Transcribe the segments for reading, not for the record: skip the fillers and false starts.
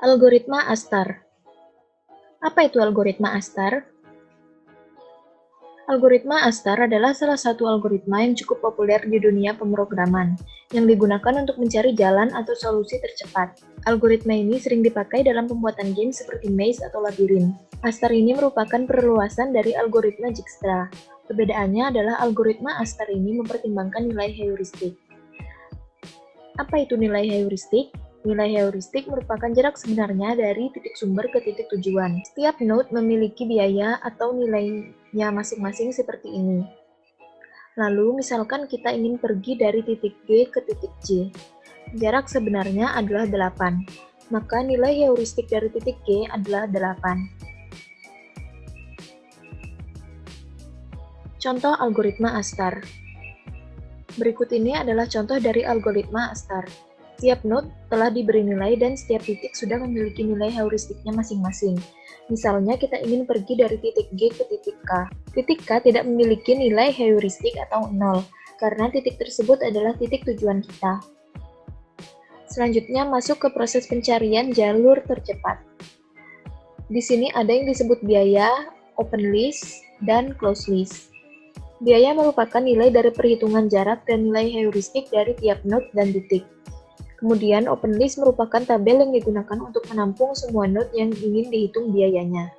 Algoritma Astar. Apa itu algoritma Astar? Algoritma Astar adalah salah satu algoritma yang cukup populer di dunia pemrograman, yang digunakan untuk mencari jalan atau solusi tercepat. Algoritma ini sering dipakai dalam pembuatan game seperti maze atau labirin. Astar ini merupakan perluasan dari algoritma Dijkstra. Perbedaannya adalah algoritma Astar ini mempertimbangkan nilai heuristik. Apa itu nilai heuristik? Nilai heuristik merupakan jarak sebenarnya dari titik sumber ke titik tujuan. Setiap node memiliki biaya atau nilainya masing-masing seperti ini. Lalu, misalkan kita ingin pergi dari titik G ke titik J. Jarak sebenarnya adalah 8. Maka nilai heuristik dari titik G adalah 8. Contoh algoritma Astar. Berikut ini adalah contoh dari algoritma Astar. Setiap node telah diberi nilai dan setiap titik sudah memiliki nilai heuristiknya masing-masing. Misalnya kita ingin pergi dari titik G ke titik K. Titik K tidak memiliki nilai heuristik atau 0, karena titik tersebut adalah titik tujuan kita. Selanjutnya masuk ke proses pencarian jalur tercepat. Di sini ada yang disebut biaya, open list, dan close list. Biaya merupakan nilai dari perhitungan jarak dan nilai heuristik dari tiap node dan titik. Kemudian, open list merupakan tabel yang digunakan untuk menampung semua node yang ingin dihitung biayanya.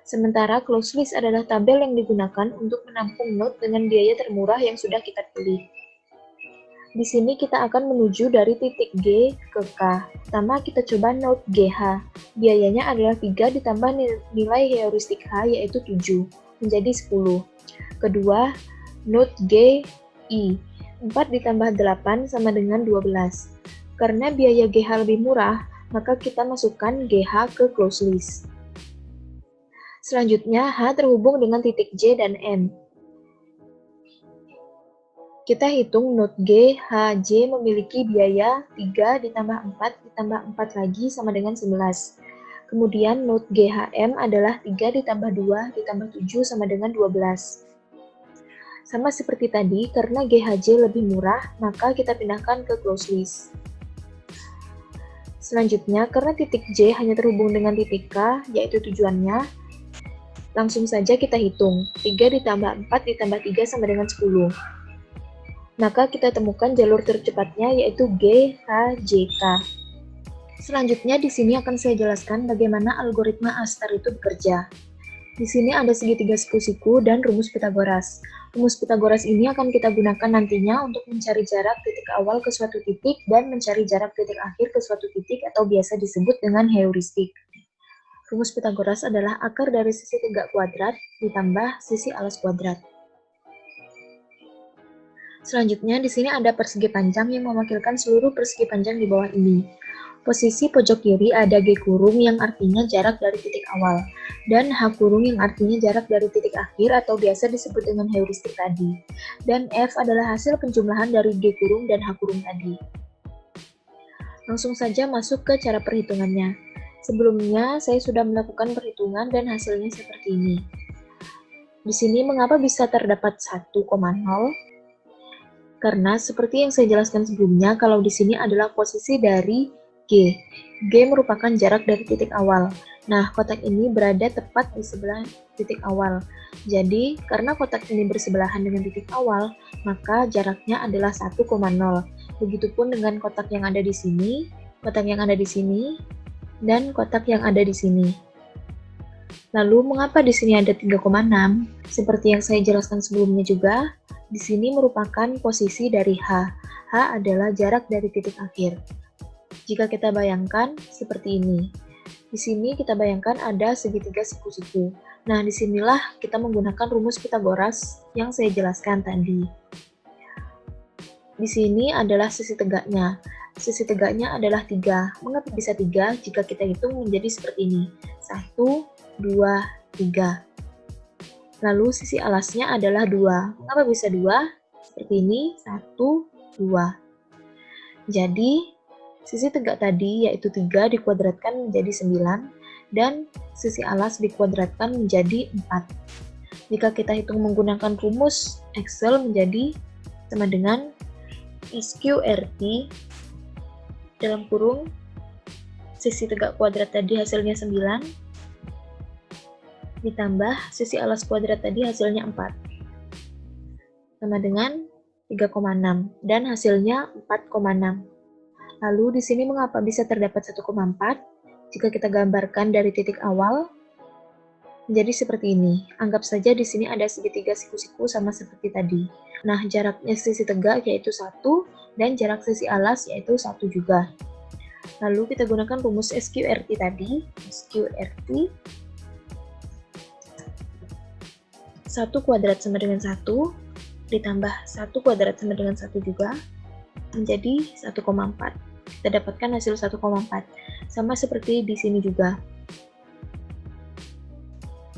Sementara close list adalah tabel yang digunakan untuk menampung node dengan biaya termurah yang sudah kita pilih. Di sini kita akan menuju dari titik G ke K. Pertama kita coba node GH. Biayanya adalah 3 ditambah nilai heuristik H yaitu 7, menjadi 10. Kedua, node GI. 4 ditambah 8 sama dengan 12. Karena biaya GH lebih murah, maka kita masukkan GH ke close list. Selanjutnya, H terhubung dengan titik J dan M. Kita hitung node G, H, J memiliki biaya 3 ditambah 4 ditambah 4 lagi sama dengan 11. Kemudian node GHM adalah 3 ditambah 2 ditambah 7 sama dengan 12. Sama seperti tadi, karena GHJ lebih murah, maka kita pindahkan ke close list. Selanjutnya, karena titik J hanya terhubung dengan titik K, yaitu tujuannya, langsung saja kita hitung. 3 ditambah 4 ditambah 3 sama dengan 10. Maka kita temukan jalur tercepatnya yaitu GHJK. Selanjutnya di sini akan saya jelaskan bagaimana algoritma Astar itu bekerja. Di sini ada segitiga siku-siku dan rumus Pythagoras. Rumus Pythagoras ini akan kita gunakan nantinya untuk mencari jarak titik awal ke suatu titik dan mencari jarak titik akhir ke suatu titik atau biasa disebut dengan heuristik. Rumus Pythagoras adalah akar dari sisi tegak kuadrat ditambah sisi alas kuadrat. Selanjutnya, di sini ada persegi panjang yang mewakilkan seluruh persegi panjang di bawah ini. Posisi pojok kiri ada G kurung yang artinya jarak dari titik awal, dan H kurung yang artinya jarak dari titik akhir atau biasa disebut dengan heuristik tadi. Dan F adalah hasil penjumlahan dari G kurung dan H kurung tadi. Langsung saja masuk ke cara perhitungannya. Sebelumnya, saya sudah melakukan perhitungan dan hasilnya seperti ini. Di sini mengapa bisa terdapat 1,0? Karena seperti yang saya jelaskan sebelumnya, kalau di sini adalah posisi dari G. G merupakan jarak dari titik awal. Nah, kotak ini berada tepat di sebelah titik awal. Jadi, karena kotak ini bersebelahan dengan titik awal, maka jaraknya adalah 1,0. Begitupun dengan kotak yang ada di sini, kotak yang ada di sini, dan kotak yang ada di sini. Lalu, mengapa di sini ada 3,6? Seperti yang saya jelaskan sebelumnya juga, di sini merupakan posisi dari H. H adalah jarak dari titik akhir. Jika kita bayangkan seperti ini. Di sini kita bayangkan ada segitiga siku-siku. Nah, disinilah kita menggunakan rumus Pythagoras yang saya jelaskan tadi. Di sini adalah sisi tegaknya. Sisi tegaknya adalah 3. Mengapa bisa 3? Jika kita hitung menjadi seperti ini. 1, 2, 3. Lalu sisi alasnya adalah 2. Mengapa bisa 2? Seperti ini, 1, 2. Jadi, sisi tegak tadi yaitu 3 dikuadratkan menjadi 9, dan sisi alas dikuadratkan menjadi 4. Jika kita hitung menggunakan rumus Excel menjadi sama dengan SQRT dalam kurung 1 sisi tegak kuadrat tadi hasilnya 9, ditambah sisi alas kuadrat tadi hasilnya 4. Sama dengan 3,6 dan hasilnya 4,6. Lalu di sini mengapa bisa terdapat 1,4? Jika kita gambarkan dari titik awal menjadi seperti ini. Anggap saja di sini ada segitiga siku-siku sama seperti tadi. Nah, jaraknya sisi tegak yaitu 1 dan jarak sisi alas yaitu 1 juga. Lalu kita gunakan rumus SQRT tadi. SQRT 1 kuadrat sama dengan 1 ditambah 1 kuadrat sama dengan 1 juga menjadi 1,4. Kita dapatkan hasil 1,4. Sama seperti di sini juga.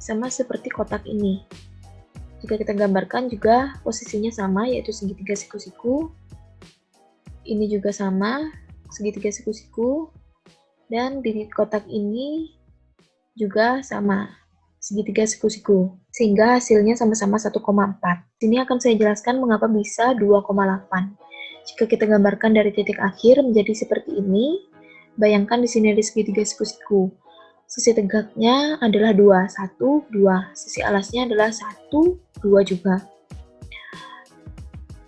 Sama seperti kotak ini. Jika kita gambarkan juga posisinya sama, yaitu segitiga siku-siku. Ini juga sama, segitiga siku-siku. Dan di kotak ini juga sama, segitiga siku-siku. Sehingga hasilnya sama-sama 1,4. Sini akan saya jelaskan mengapa bisa 2,8. Jika kita gambarkan dari titik akhir menjadi seperti ini, bayangkan di sini ada segitiga siku-siku. Sisi tegaknya adalah 2, 1, 2. Sisi alasnya adalah 1, 2 juga.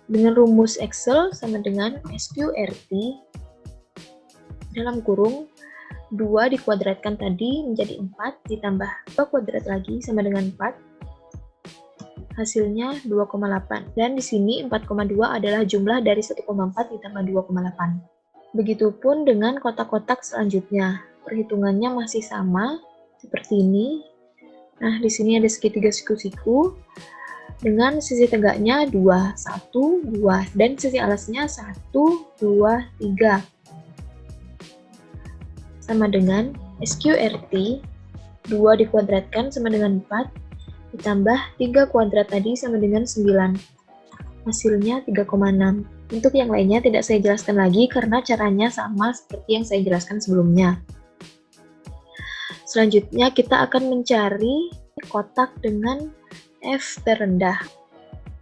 Dengan rumus Excel sama dengan SQRT, dalam kurung, 2 dikuadratkan tadi menjadi 4, ditambah 2 kuadrat lagi sama dengan 4. Hasilnya 2,8. Dan di sini 4,2 adalah jumlah dari 1,4 ditambah 2,8. Begitupun dengan kotak-kotak selanjutnya. Perhitungannya masih sama, seperti ini. Nah, di sini ada segitiga siku-siku, dengan sisi tegaknya 2, 1, 2, dan sisi alasnya 1, 2, 3. Sama dengan SQRT, 2 dikuadratkan sama dengan 4, ditambah 3 kuadrat tadi sama dengan 9. Hasilnya 3,6. Untuk yang lainnya tidak saya jelaskan lagi karena caranya sama seperti yang saya jelaskan sebelumnya. Selanjutnya kita akan mencari kotak dengan F terendah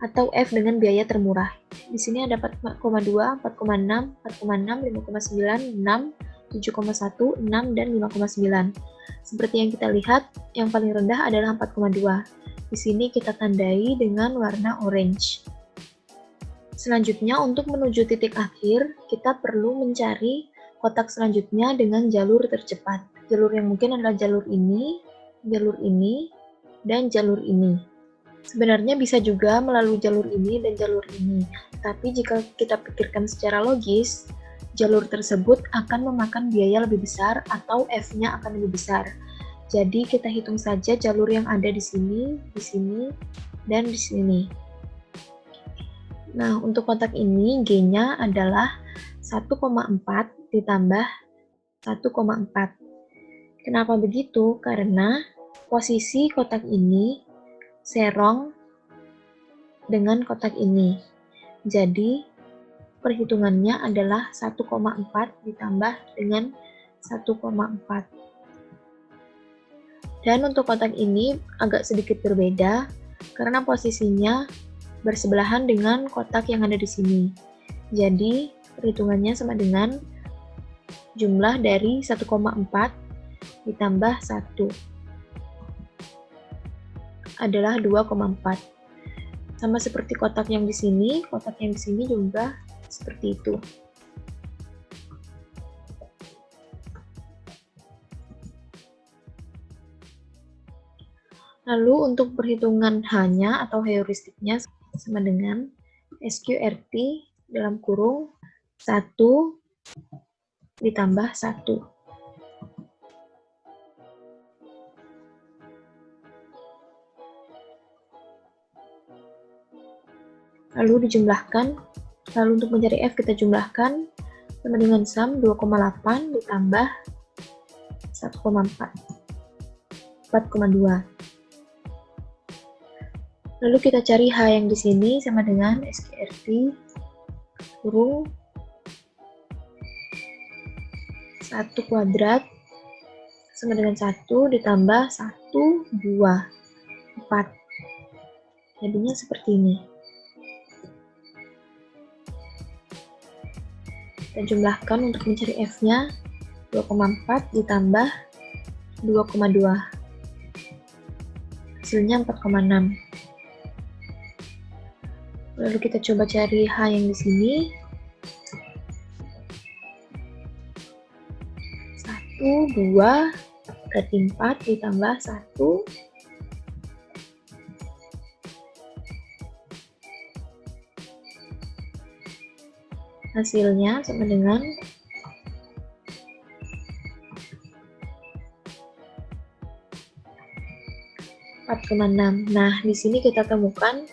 atau F dengan biaya termurah. Di sini ada 4,2, 4,6, 4,6, 5,9, 6, 7,1, 6, dan 5,9. Seperti yang kita lihat, yang paling rendah adalah 4,2. Di sini kita tandai dengan warna orange. Selanjutnya, untuk menuju titik akhir, kita perlu mencari kotak selanjutnya dengan jalur tercepat. Jalur yang mungkin adalah jalur ini, dan jalur ini. Sebenarnya bisa juga melalui jalur ini dan jalur ini, tapi jika kita pikirkan secara logis, jalur tersebut akan memakan biaya lebih besar atau F-nya akan lebih besar. Jadi kita hitung saja jalur yang ada di sini, dan di sini. Nah, untuk kotak ini G-nya adalah 1,4 ditambah 1,4. Kenapa begitu? Karena posisi kotak ini serong dengan kotak ini. Jadi, perhitungannya adalah 1,4 ditambah dengan 1,4. Dan untuk kotak ini agak sedikit berbeda karena posisinya bersebelahan dengan kotak yang ada di sini. Jadi, perhitungannya sama dengan jumlah dari 1,4 ditambah 1 adalah 2,4. Sama seperti kotak yang di sini, kotak yang di sini juga seperti itu. Lalu untuk perhitungan H-nya atau heuristiknya sama dengan SQRT dalam kurung 1 ditambah 1. Lalu dijumlahkan. Lalu untuk mencari F kita jumlahkan sama dengan sum 2,8 ditambah 1,4. 4,2. Lalu kita cari H yang di sini sama dengan SQRT kurung 1 kuadrat sama dengan 1 ditambah 1, 2, 4. Jadinya seperti ini. Kita jumlahkan untuk mencari F-nya 2,4 ditambah 2,2. Hasilnya 4,6. Lalu kita coba cari H yang di sini. 1, 2, berarti 4 ditambah 1. Hasilnya sama dengan 4,6. Nah, di sini kita temukan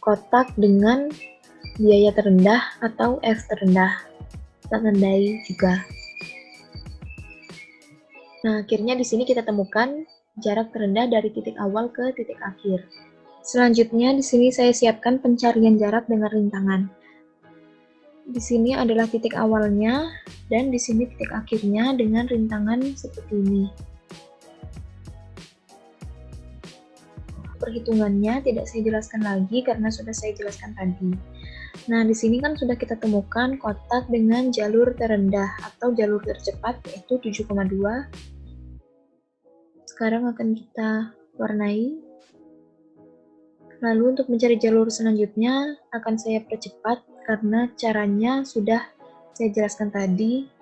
kotak dengan biaya terendah atau F terendah. Kita tandai juga. Nah, akhirnya di sini kita temukan jarak terendah dari titik awal ke titik akhir. Selanjutnya, di sini saya siapkan pencarian jarak dengan rintangan. Di sini adalah titik awalnya, dan di sini titik akhirnya dengan rintangan seperti ini. Perhitungannya tidak saya jelaskan lagi karena sudah saya jelaskan tadi. Nah, di sini kan sudah kita temukan kotak dengan jalur terendah atau jalur tercepat, yaitu 7,2. Sekarang akan kita warnai. Lalu untuk mencari jalur selanjutnya akan saya percepat karena caranya sudah saya jelaskan tadi.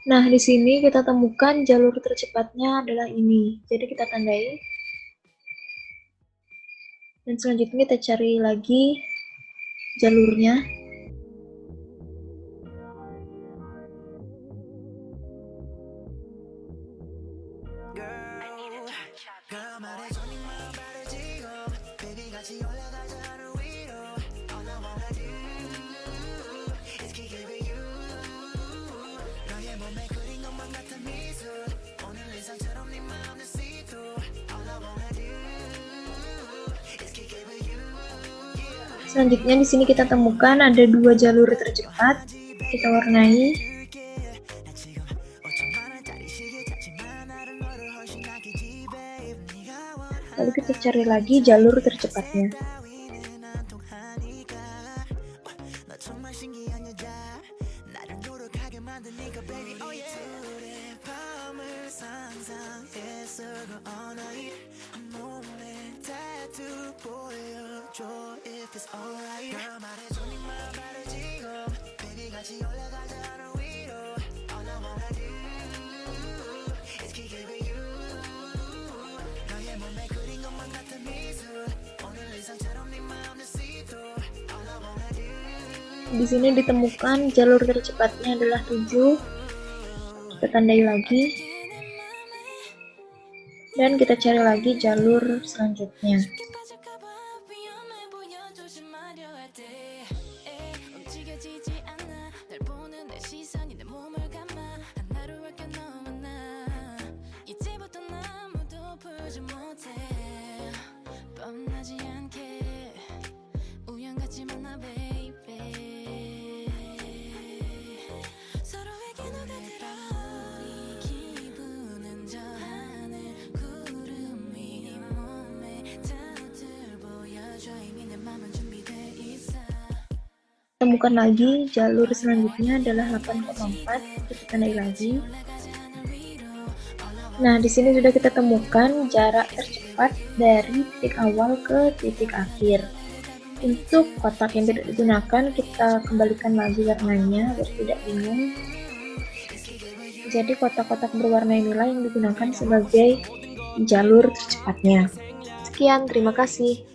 Nah, di sini kita temukan jalur tercepatnya adalah ini. Jadi kita tandai. Dan selanjutnya kita cari lagi jalurnya. Selanjutnya di sini kita temukan ada dua jalur tercepat. Kita warnai. Lalu kita cari lagi jalur tercepatnya. Di sini ditemukan jalur tercepatnya adalah 7. Kita tandai lagi. Dan kita cari lagi jalur selanjutnya. Temukan lagi jalur selanjutnya adalah 8,4. Kita tandai lagi. Nah, di sini sudah kita temukan jarak tercepat dari titik awal ke titik akhir. Untuk kotak yang tidak digunakan, kita kembalikan lagi warnanya biar tidak bingung. Jadi kotak-kotak berwarna inilah yang digunakan sebagai jalur tercepatnya. Sekian, terima kasih.